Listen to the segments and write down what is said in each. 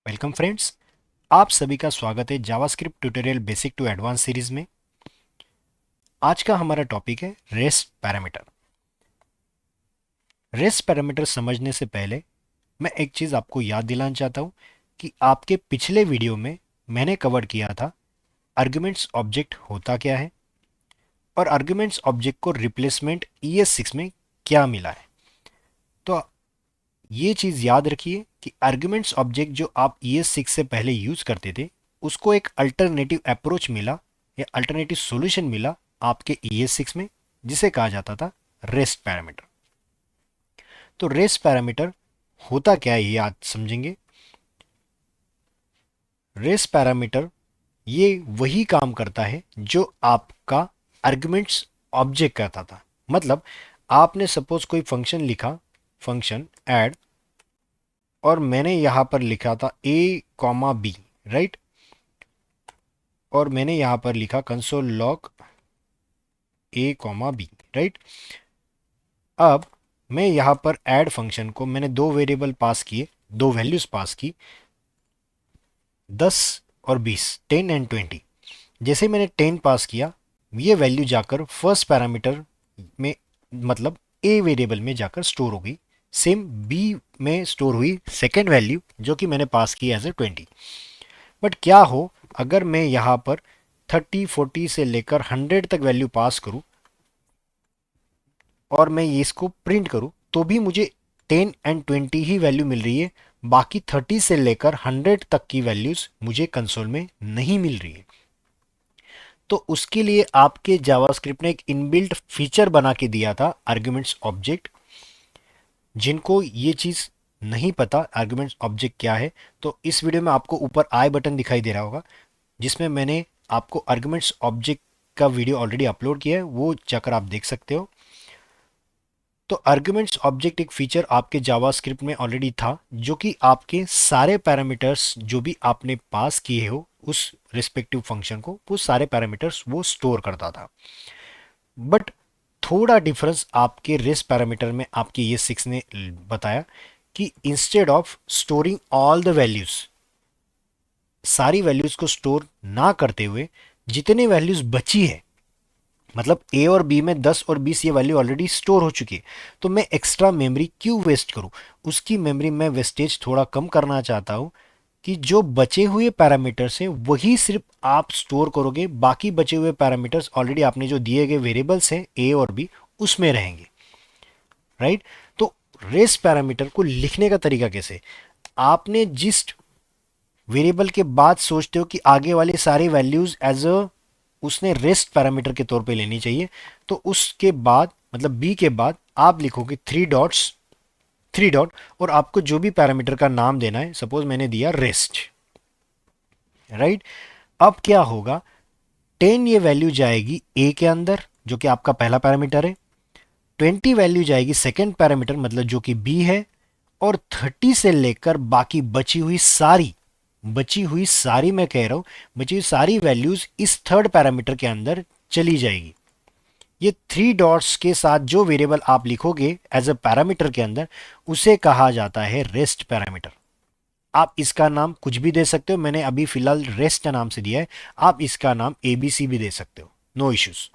Welcome friends. आप सभी का स्वागत है JavaScript tutorial basic to advance series में। आज का हमारा टॉपिक है रेस्ट पैरामीटर। रेस्ट पैरामीटर समझने से पहले मैं एक चीज़ आपको याद दिलाना चाहता हूँ कि आपके पिछले वीडियो में मैंने कवर किया था आर्गुमेंट्स ऑब्जेक्ट होता क्या है और आर्गुमेंट्स ऑब्जेक्ट को रिप्लेसमेंट ES6 में क्या मिला है। तो ये चीज़ याद रखिए कि आर्गुमेंट्स ऑब्जेक्ट जो आप ES6 से पहले यूज़ करते थे उसको एक अल्टरनेटिव अप्रोच मिला या अल्टरनेटिव सॉल्यूशन मिला आपके ES6 में, जिसे कहा जाता था रेस्ट पैरामीटर। तो रेस्ट पैरामीटर होता क्या है ये आज समझेंगे। रेस्ट पैरामीटर ये वही काम करता है जो आपका आर्गुमेंट्स ऑब्जेक्ट करता था। मतलब आपने सपोज कोई फंक्शन लिखा, फंक्शन ऐड, और मैंने यहां पर लिखा था A, B, राइट। और मैंने यहां पर लिखा console log A, B, right. अब मैं यहां पर ऐड फंक्शन को मैंने दो वेरिएबल पास किए, दो वैल्यूज पास की, 10 और 20, 10 एंड 20। जैसे मैंने 10 पास किया, ये वैल्यू जाकर फर्स्ट पैरामीटर में, मतलब ए वेरिएबल में जाकर स्टोर हो गई। सेम बी में स्टोर हुई सेकेंड वैल्यू जो कि मैंने पास की एज ए 20। बट क्या हो अगर मैं यहाँ पर 30, 40 से लेकर 100 तक वैल्यू पास करूँ और मैं ये इसको प्रिंट करूँ तो भी मुझे 10 एंड 20 ही वैल्यू मिल रही है। बाकी 30 से लेकर 100 तक की वैल्यूज मुझे कंसोल में नहीं मिल रही है। तो उसके लिए आपके जावास्क्रिप्ट ने एक इनबिल्ट फीचर बना के दिया था आर्गुमेंट्स ऑब्जेक्ट। जिनको ये चीज़ नहीं पता आर्गुमेंट्स ऑब्जेक्ट क्या है, तो इस वीडियो में आपको ऊपर आई बटन दिखाई दे रहा होगा जिसमें मैंने आपको आर्गुमेंट्स ऑब्जेक्ट का वीडियो ऑलरेडी अपलोड किया है, वो जाकर आप देख सकते हो। तो आर्गुमेंट्स ऑब्जेक्ट एक फीचर आपके जावास्क्रिप्ट में ऑलरेडी था जो कि आपके सारे पैरामीटर्स जो भी आपने पास किए हो उस रिस्पेक्टिव फंक्शन को, वो सारे पैरामीटर्स वो स्टोर करता था। बट थोड़ा डिफरेंस आपके रेस्ट पैरामीटर में आपके ये 6 ने बताया कि instead of storing all the values, सारी वैल्यूज को स्टोर ना करते हुए जितने वैल्यूज बची है, मतलब ए और बी में 10 और 20 ये वैल्यू ऑलरेडी स्टोर हो चुकी है, तो मैं एक्स्ट्रा मेमोरी क्यों वेस्ट करूं। उसकी मेमोरी में वेस्टेज थोड़ा कम करना चाहता हूं कि जो बचे हुए पैरामीटर्स हैं वही सिर्फ आप स्टोर करोगे, बाकी बचे हुए पैरामीटर्स ऑलरेडी आपने जो दिए गए वेरिएबल्स हैं ए और बी उसमें रहेंगे, राइट। तो रेस्ट पैरामीटर को लिखने का तरीका कैसे, आपने जिस वेरिएबल के बाद सोचते हो कि आगे वाली सारी वैल्यूज एज अ उसने रेस्ट पैरामीटर के तौर पे लेनी चाहिए, तो उसके बाद मतलब बी के बाद आप लिखोगे थ्री डॉट्स, थ्री डॉट, और आपको जो भी पैरामीटर का नाम देना है, सपोज मैंने दिया रेस्ट, राइट। अब क्या होगा, 10 ये वैल्यू जाएगी ए के अंदर जो कि आपका पहला पैरामीटर है, 20 वैल्यू जाएगी सेकेंड पैरामीटर मतलब जो कि बी है, और 30 से लेकर बाकी बची हुई सारी मैं कह रहा हूं, बची हुई सारी वैल्यूज इस थर्ड पैरामीटर के अंदर चली जाएगी। ये थ्री डॉट्स के साथ जो वेरिएबल आप लिखोगे एज अ पैरामीटर के अंदर उसे कहा जाता है रेस्ट पैरामीटर। आप इसका नाम कुछ भी दे सकते हो, मैंने अभी फिलहाल रेस्ट नाम से दिया है, आप इसका नाम एबीसी भी दे सकते हो, नो इश्यूज,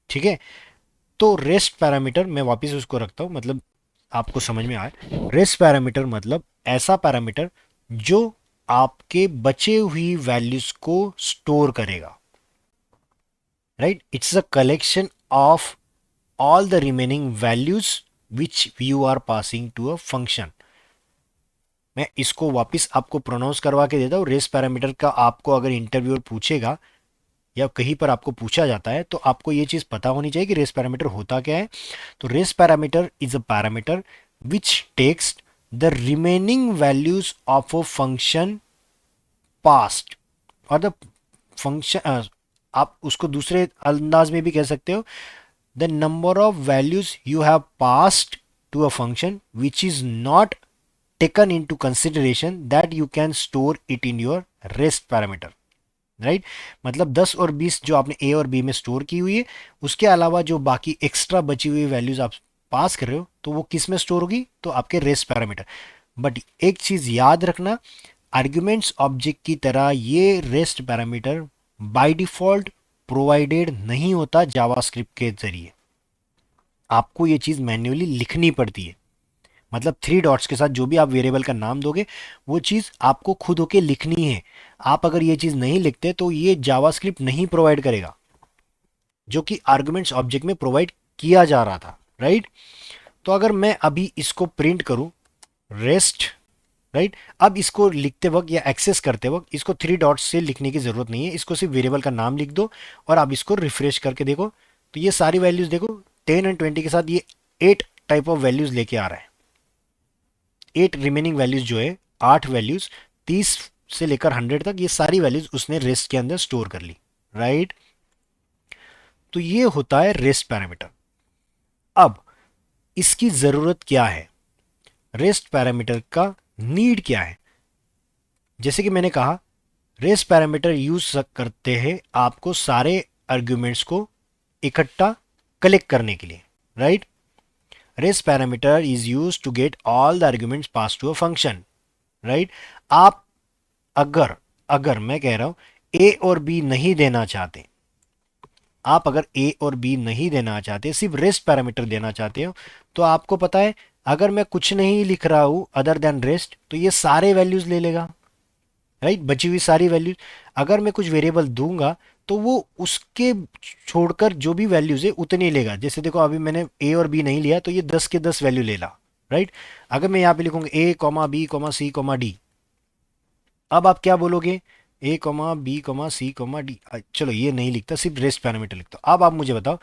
ठीक है। तो रेस्ट पैरामीटर मैं वापस उसको रखता हूं, मतलब आपको समझ में आए। रेस्ट पैरामीटर मतलब ऐसा पैरामीटर जो आपके बचे हुई वैल्यूज को स्टोर करेगा, right. It's a collection of all the remaining values which you are passing to a function। मैं इसको वापस आपको प्रोनाउंस करवा के देता हूँ। रेस पैरामीटर का आपको अगर इंटरव्यूअर पूछेगा या कहीं पर आपको पूछा जाता है तो आपको ये चीज़ पता होनी चाहिए कि रेस पैरामीटर होता क्या है। तो rest parameter is a parameter which takes the remaining values of a function passed, और द फंक्शन, आप उसको दूसरे अंदाज में भी कह सकते हो, the number of values you have passed to a function which is not taken into consideration that you can store it in your rest parameter, right. मतलब 10 और 20 जो आपने ए और बी में स्टोर की हुई है, उसके अलावा जो बाकी एक्स्ट्रा बची हुई वैल्यूज आप पास कर रहे हो तो वो किस में स्टोर होगी, तो आपके रेस्ट पैरामीटर। बट एक चीज याद रखना, आर्ग्यूमेंट्स ऑब्जेक्ट की तरह ये rest parameter by default provided नहीं होता जावास्क्रिप्ट के जरिए, आपको ये चीज मैन्युअली लिखनी पड़ती है। मतलब थ्री डॉट्स के साथ जो भी आप वेरिएबल का नाम दोगे वो चीज आपको खुद होके लिखनी है। आप अगर ये चीज नहीं लिखते तो ये जावास्क्रिप्ट नहीं प्रोवाइड करेगा, जो कि आर्गुमेंट्स ऑब्जेक्ट में प्रोवाइड किया जा रहा था, राइट। तो अगर मैं अभी इसको प्रिंट करूं, रेस्ट, राइट, अब इसको लिखते वक्त या एक्सेस करते वक्त इसको थ्री डॉट्स से लिखने की जरूरत नहीं है, इसको सिर्फ वेरिएबल का नाम लिख दो और आप इसको रिफ्रेश करके देखो तो ये सारी वैल्यूज देखो 10 और 20 के साथ ये 8 टाइप ऑफ वैल्यूज लेके आ रहा है। 8 रिमेनिंग वैल्यूज जो है, 8 वैल्यूज 30 से लेकर 100 तक, ये सारी वैल्यूज उसने रेस्ट के अंदर स्टोर कर ली, राइट। तो ये होता है रेस्ट पैरामीटर। अब इसकी जरूरत क्या है, रेस्ट पैरामीटर का नीड क्या है। जैसे कि मैंने कहा, रेस्ट पैरामीटर यूज करते हैं आपको सारे आर्ग्यूमेंट्स को इकट्ठा कलेक्ट करने के लिए, right. Rest parameter is use to get all the arguments pass to a function, right. आप अगर अगर मैं कह रहा हूं ए और बी नहीं देना चाहते, आप अगर ए और बी नहीं देना चाहते, सिर्फ रेस्ट पैरामीटर देना चाहते हो, तो आपको पता है अगर मैं कुछ नहीं लिख रहा हूं अदर देन रेस्ट तो ये सारे वैल्यूज ले लेगा, राइट, बची हुई सारी वैल्यूज। अगर मैं कुछ वेरिएबल दूंगा तो वो उसके छोड़कर जो भी वैल्यूज है उतनी लेगा। जैसे देखो अभी मैंने ए और बी नहीं लिया तो ये 10 के 10 वैल्यू ले ला, राइट। अगर मैं यहाँ पे लिखूंगा ए comma B comma C comma D, अब आप क्या बोलोगे, ए comma B comma C comma D, चलो ये नहीं लिखता, सिर्फ रेस्ट पैरामीटर लिखता हूं। अब आप मुझे बताओ,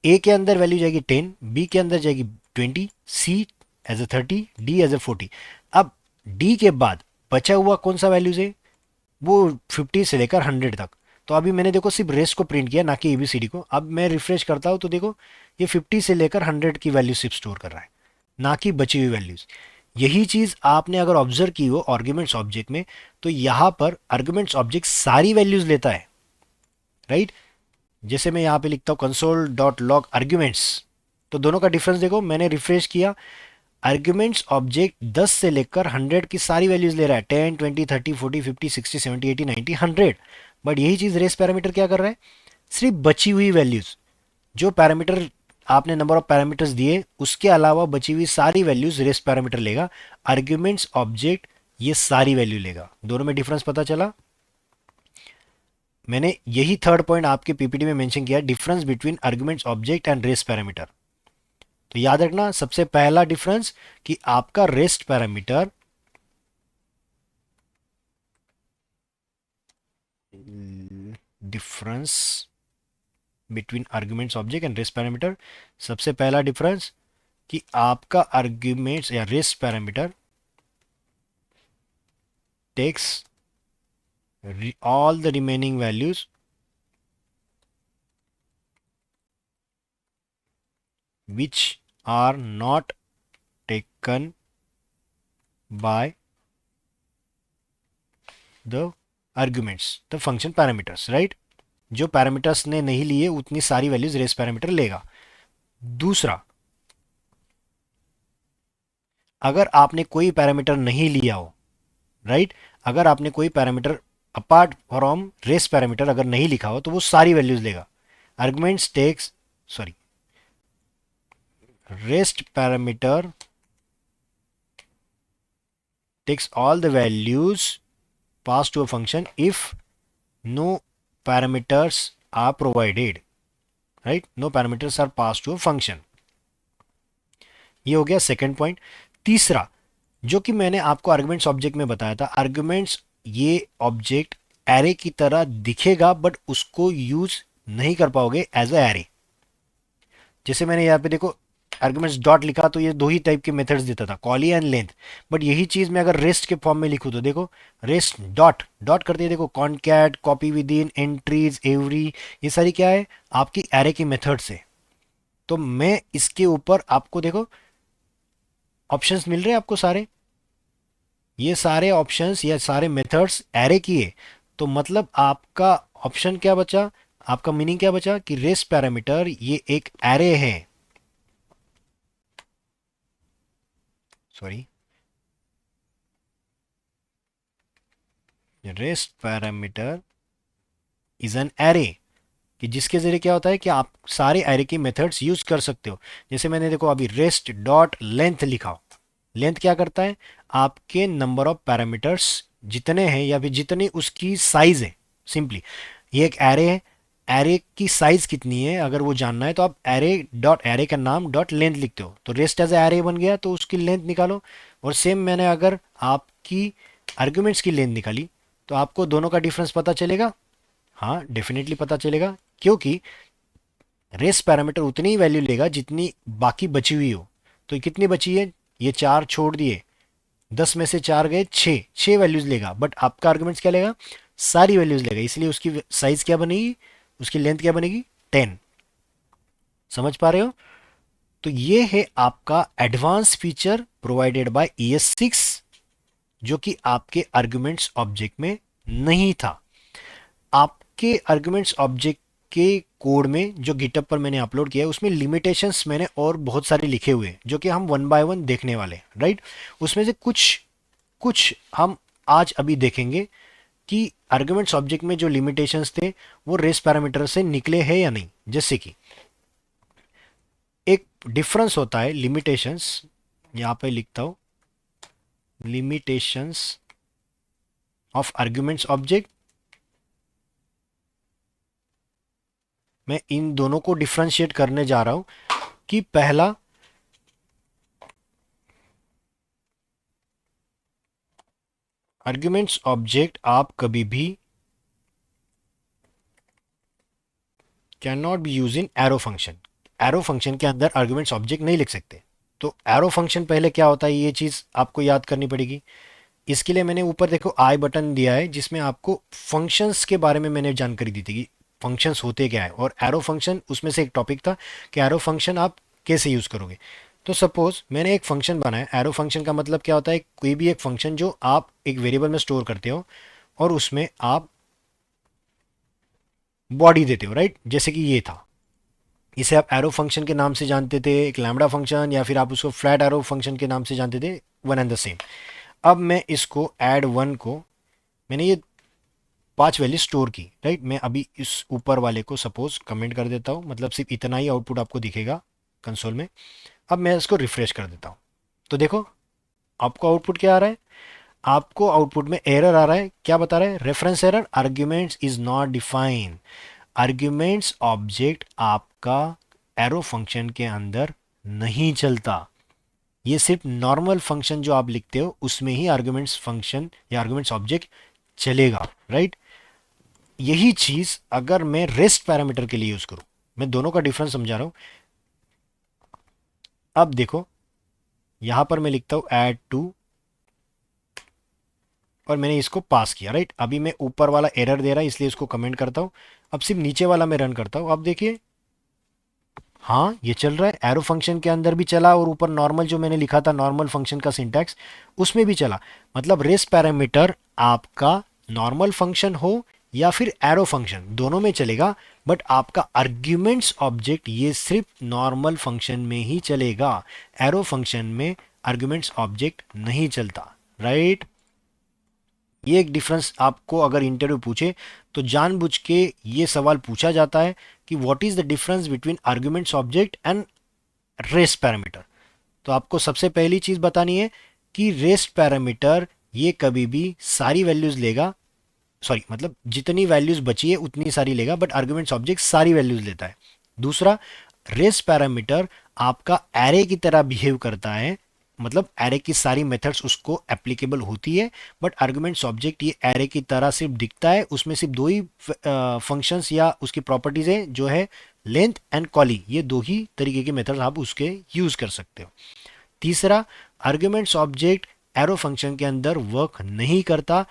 ए के अंदर वैल्यू जाएगी 10, बी के अंदर जाएगी 20, C as a 30, D as a 40। अब डी के बाद बचा हुआ कौन सा वैल्यूज है, वो 50 से लेकर 100 तक। तो अभी मैंने देखो सिर्फ रेस्ट को प्रिंट किया, ना कि एबीसीडी को। अब मैं रिफ्रेश करता हूं तो देखो ये 50 से लेकर 100 की वैल्यू सिर्फ स्टोर कर रहा है, ना कि बची हुई वैल्यूज। यही चीज आपने अगर ऑब्जर्व की हो आर्ग्यूमेंट्स ऑब्जेक्ट में, तो यहां पर आर्ग्यूमेंट्स ऑब्जेक्ट सारी वैल्यूज लेता है, राइट। जैसे मैं यहां पे लिखता हूं कंसोल डॉट लॉग आर्ग्यूमेंट्स, तो दोनों का डिफरेंस देखो, मैंने रिफ्रेश किया, आर्ग्यूमेंट्स ऑब्जेक्ट 10 से लेकर 100 की सारी वैल्यूज ले रहा है, 10 20 30 40 50 60 70 80 90 100। बट यही चीज रेस पैरामीटर क्या कर रहा है, सिर्फ बची हुई वैल्यूज, जो पैरामीटर आपने नंबर ऑफ पैरामीटर्स दिए उसके अलावा बची हुई सारी वैल्यूज रेस पैरामीटर लेगा। आर्ग्यूमेंट्स ऑब्जेक्ट ये सारी वैल्यू लेगा। दोनों में डिफरेंस पता चला। मैंने यही थर्ड पॉइंट आपके पीपीटी में मेंशन किया, difference between arguments object and rest parameter. तो याद रखना सबसे पहला डिफरेंस कि आपका rest parameter difference between arguments object and rest parameter, सबसे पहला डिफरेंस कि आपका आर्ग्यूमेंट्स या rest parameter takes all the remaining values which are not taken by the arguments, the function parameters, right। जो पैरामीटर्स ने नहीं लिए उतनी सारी वैल्यूज रेस पैरामीटर लेगा। दूसरा, अगर आपने कोई पैरामीटर नहीं लिया हो, राइट, अगर आपने कोई parameter apart from rest parameter अगर नहीं लिखा हो तो वो सारी वैल्यूज लेगा। Arguments takes, sorry, rest parameter takes all the values passed to a function if no parameters are provided, right, no parameters are passed to a function। ये हो गया सेकंड पॉइंट। तीसरा, जो कि मैंने आपको आर्गुमेंट्स ऑब्जेक्ट में बताया था, आर्गुमेंट्स ये ऑब्जेक्ट एरे की तरह दिखेगा बट उसको यूज नहीं कर पाओगे एज अ एरे। जैसे मैंने यहाँ पे देखो आर्गुमेंट्स डॉट लिखा तो ये दो ही टाइप के मेथड्स देता था, कॉली एंड लेंथ। बट यही चीज मैं अगर रेस्ट के फॉर्म में लिखूँ तो देखो रेस्ट डॉट डॉट करते देखो concat, copy with in, entries, every, ये सारी क्या है आपकी एरे की मेथड्स है। तो मैं इसके ऊपर आपको देखो ऑप्शंस मिल रहे हैं आपको सारे, ये सारे ऑप्शंस या सारे मेथड्स एरे की है। तो मतलब आपका ऑप्शन क्या बचा, आपका मीनिंग क्या बचा कि रेस्ट पैरामीटर ये एक एरे है, sorry, rest parameter is an array, कि जिसके जरिए क्या होता है कि आप सारे एरे की मेथड्स यूज कर सकते हो। जैसे मैंने देखो अभी रेस्ट डॉट लेंथ लिखा, लेंथ क्या करता है, आपके नंबर ऑफ पैरामीटर्स जितने हैं या फिर जितनी उसकी साइज है, सिंपली ये एक एरे है, एरे की साइज कितनी है अगर वो जानना है तो आप एरे डॉट एरे का नाम डॉट लेंथ लिखते हो, तो रेस्ट एज एरे बन गया तो उसकी लेंथ निकालो। और सेम मैंने अगर आपकी आर्ग्यूमेंट्स की लेंथ निकाली तो आपको दोनों का डिफरेंस पता चलेगा। हाँ डेफिनेटली पता चलेगा, क्योंकि रेस पैरामीटर उतनी ही वैल्यू लेगा जितनी बाकी बची हुई हो। तो ये कितनी बची है, ये चार छोड़ दिए, 10 में से 4 गए, छः छः वैल्यूज लेगा, बट आपका आर्गुमेंट्स क्या लेगा, सारी वैल्यूज लेगा, इसलिए उसकी साइज क्या बनेगी, उसकी लेंथ क्या बनेगी, 10। समझ पा रहे हो? तो ये है आपका advance feature provided by ES6, जो कि आपके आर्गुमेंट्स ऑब्जेक्ट में नहीं था। आपके आर्गुमेंट्स ऑब्जेक्ट के कोड में जो गिटअप पर मैंने अपलोड किया है उसमें लिमिटेशंस मैंने और बहुत सारे लिखे हुए हैं जो कि हम वन बाय वन देखने वाले हैं, राइट। उसमें से कुछ कुछ हम आज अभी देखेंगे कि आर्गुमेंट्स ऑब्जेक्ट में जो लिमिटेशंस थे वो रेस पैरामीटर से निकले हैं या नहीं। जैसे कि एक डिफरेंस होता है लिमिटेशंस, यहां पे लिखता हूं, लिमिटेशंस ऑफ आर्गुमेंट्स ऑब्जेक्ट। मैं इन दोनों को डिफ्रेंशिएट करने जा रहा हूं कि पहला, आर्ग्यूमेंट्स ऑब्जेक्ट आप कभी भी can not be use in arrow function. Arrow function के अंदर आर्ग्यूमेंट्स ऑब्जेक्ट नहीं लिख सकते। तो एरो फंक्शन पहले क्या होता है ये चीज आपको याद करनी पड़ेगी। इसके लिए मैंने ऊपर देखो आई बटन दिया है जिसमें आपको फंक्शंस के बारे में मैंने जानकारी दी थी कि फंक्शंस होते क्या है, और एरो फंक्शन उसमें से एक टॉपिक था कि एरो फंक्शन आप कैसे यूज करोगे। तो सपोज मैंने एक फंक्शन बनाया, एरो फंक्शन का मतलब क्या होता है, कोई भी एक फंक्शन जो आप एक वेरिएबल में स्टोर करते हो और उसमें आप बॉडी देते हो, राइट। जैसे कि ये था, इसे आप एरो फंक्शन के नाम से जानते थे, एक लैम्बडा फंक्शन, या फिर आप उसको फ्लैट एरो फंक्शन के नाम से जानते थे, वन एंड द सेम। अब मैं इसको ऐड वन को, मैंने ये 5 वैल्यू स्टोर की, राइट। मैं अभी इस ऊपर वाले को सपोज कमेंट कर देता हूँ, मतलब सिर्फ इतना ही आउटपुट आपको दिखेगा कंसोल में। अब मैं इसको रिफ्रेश कर देता हूँ, तो देखो आपको आउटपुट क्या आ रहा है, आपको आउटपुट में एरर आ रहा है। क्या बता रहा है, reference error, arguments is not define. Arguments object आपका एरो फंक्शन के अंदर नहीं चलता, ये सिर्फ नॉर्मल फंक्शन जो आप लिखते हो उसमें ही आर्ग्यूमेंट्स फंक्शन या आर्ग्यूमेंट्स ऑब्जेक्ट चलेगा, राइट। यही चीज अगर मैं रेस्ट पैरामीटर के लिए यूज करूं, मैं दोनों का डिफरेंस समझा रहा हूं। अब देखो यहां पर मैं लिखता हूं ऐड टू, और मैंने इसको पास किया, राइट। अभी मैं ऊपर वाला एरर दे रहा है इसलिए इसको कमेंट करता हूं। अब सिर्फ नीचे वाला मैं रन करता हूं, अब देखिए हाँ ये चल रहा है, एरो फंक्शन के अंदर भी चला और ऊपर नॉर्मल जो मैंने लिखा था नॉर्मल फंक्शन का सिंटैक्स उसमें भी चला। मतलब रेस पैरामीटर आपका नॉर्मल फंक्शन हो या फिर एरो फंक्शन दोनों में चलेगा, बट आपका आर्ग्यूमेंट्स ऑब्जेक्ट ये सिर्फ नॉर्मल फंक्शन में ही चलेगा, एरो फंक्शन में आर्ग्यूमेंट्स ऑब्जेक्ट नहीं चलता, राइट। ये एक डिफरेंस आपको अगर इंटरव्यू पूछे तो जानबूझ के ये सवाल पूछा जाता है कि what is the difference between arguments object and rest parameter. तो आपको सबसे पहली चीज बतानी है कि रेस्ट पैरामीटर ये कभी भी सारी वैल्यूज लेगा, सॉरी मतलब जितनी वैल्यूज बची है उतनी सारी लेगा, बट आर्ग्यूमेंट्स ऑब्जेक्ट सारी वैल्यूज लेता है। दूसरा, रेस्ट पैरामीटर आपका एरे की तरह बिहेव करता है, मतलब एरे की सारी मेथड्स उसको एप्लीकेबल होती है, बट आर्गुमेंट्स ऑब्जेक्ट ये एरे की तरह सिर्फ दिखता है, उसमें सिर्फ दो ही फंक्शंस या उसकी प्रॉपर्टीज है जो है लेंथ एंड कॉली, ये दो ही तरीके के मेथड्स आप उसके यूज कर सकते हो। तीसरा, आर्गुमेंट्स ऑब्जेक्ट एरो फंक्शन के अंदर वर्क नहीं करता,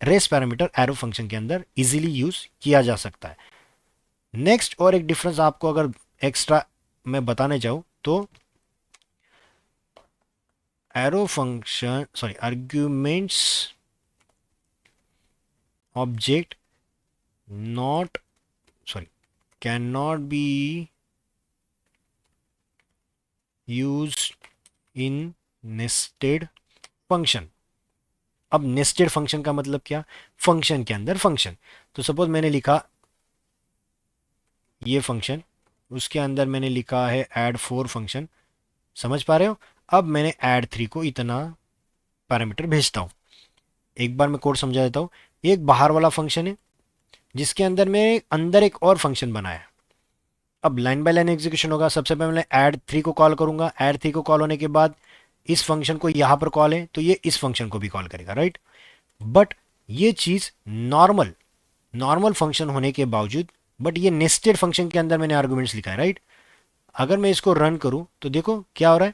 रेस पैरामीटर एरो फंक्शन के अंदर इजीली यूज किया जा सकता है। नेक्स्ट और एक डिफरेंस आपको अगर एक्स्ट्रा मैं बताने चाहूँ तो arrow function, sorry arguments object not, sorry can not be use in nested function. अब नेस्टेड फंक्शन का मतलब क्या, फंक्शन के अंदर फंक्शन। तो सपोज मैंने लिखा ये फंक्शन, उसके अंदर मैंने लिखा है ऐड 4 फंक्शन, समझ पा रहे हो। अब मैंने ऐड 3 को इतना पैरामीटर भेजता हूँ। एक बार मैं कोड समझा देता हूँ। एक बाहर वाला फंक्शन है जिसके अंदर मैं अंदर एक और फंक्शन बनाया। अब लाइन बाय लाइन एग्जीक्यूशन होगा। सबसे पहले मैं ऐड 3 को कॉल करूंगा। ऐड 3 को कॉल होने के बाद इस फंक्शन को यहां पर कॉल है तो ये इस फंक्शन को भी कॉल करेगा, राइट। बट ये चीज नॉर्मल नॉर्मल फंक्शन होने के बावजूद, बट ये नेस्टेड फंक्शन के अंदर मैंने आर्गुमेंट्स लिखा है, राइट। अगर मैं इसको रन करूं तो देखो क्या हो रहा है।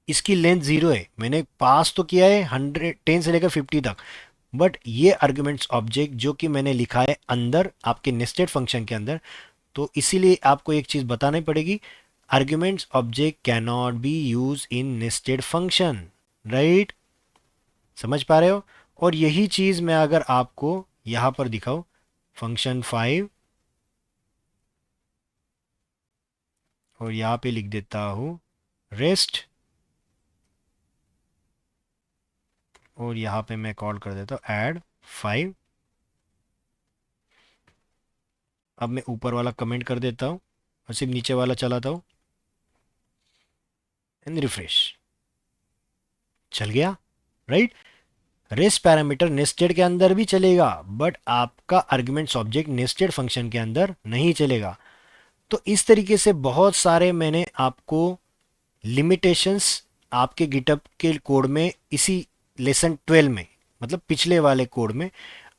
इसकी लेंथ 0 है, मैंने पास तो किया है 10 से लेकर 50 तक, बट ये आर्गुमेंट्स ऑब्जेक्ट जो कि मैंने लिखा है अंदर आपके नेस्टेड फंक्शन के अंदर, तो इसीलिए आपको एक चीज बतानी पड़ेगी, arguments object can not be use in nested function, right. समझ पा रहे हो। और यही चीज मैं अगर आपको यहां पर दिखाऊं, फंक्शन 5 और यहां पे लिख देता हूं रेस्ट, और यहां पे मैं कॉल कर देता हूं ऐड 5। अब मैं ऊपर वाला कमेंट कर देता हूं और सिर्फ नीचे वाला चलाता हूं एंड रिफ्रेश, चल गया, राइट। रेस्ट पैरामीटर नेस्टेड के अंदर भी चलेगा, बट आपका आर्गुमेंट्स ऑब्जेक्ट नेस्टेड फंक्शन के अंदर नहीं चलेगा। तो इस तरीके से बहुत सारे मैंने आपको लिमिटेशंस आपके गिटअप के कोड में, इसी लेसन 12 में, मतलब पिछले वाले कोड में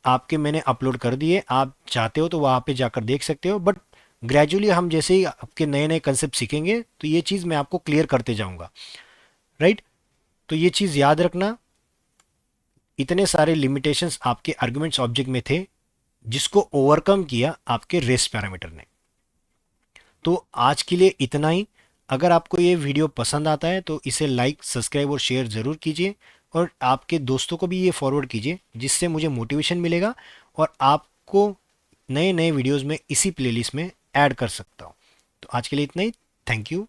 आपके मैंने अपलोड कर दिए। आप चाहते हो तो वहाँ पे जाकर देख सकते हो। बट ग्रेजुअली हम जैसे ही आपके नए नए कंसेप्ट सीखेंगे तो ये चीज़ मैं आपको क्लियर करते जाऊंगा, राइट। तो ये चीज़ याद रखना, इतने सारे लिमिटेशंस आपके आर्गुमेंट्स ऑब्जेक्ट में थे जिसको ओवरकम किया आपके रेस्ट पैरामीटर ने। तो आज के लिए इतना ही। अगर आपको ये वीडियो पसंद आता है तो इसे लाइक, सब्सक्राइब और शेयर ज़रूर कीजिए, और आपके दोस्तों को भी ये फॉरवर्ड कीजिए, जिससे मुझे मोटिवेशन मिलेगा और आपको नए नए वीडियोस में इसी प्लेलिस्ट में ऐड कर सकता हूँ। तो आज के लिए इतना ही। Thank you.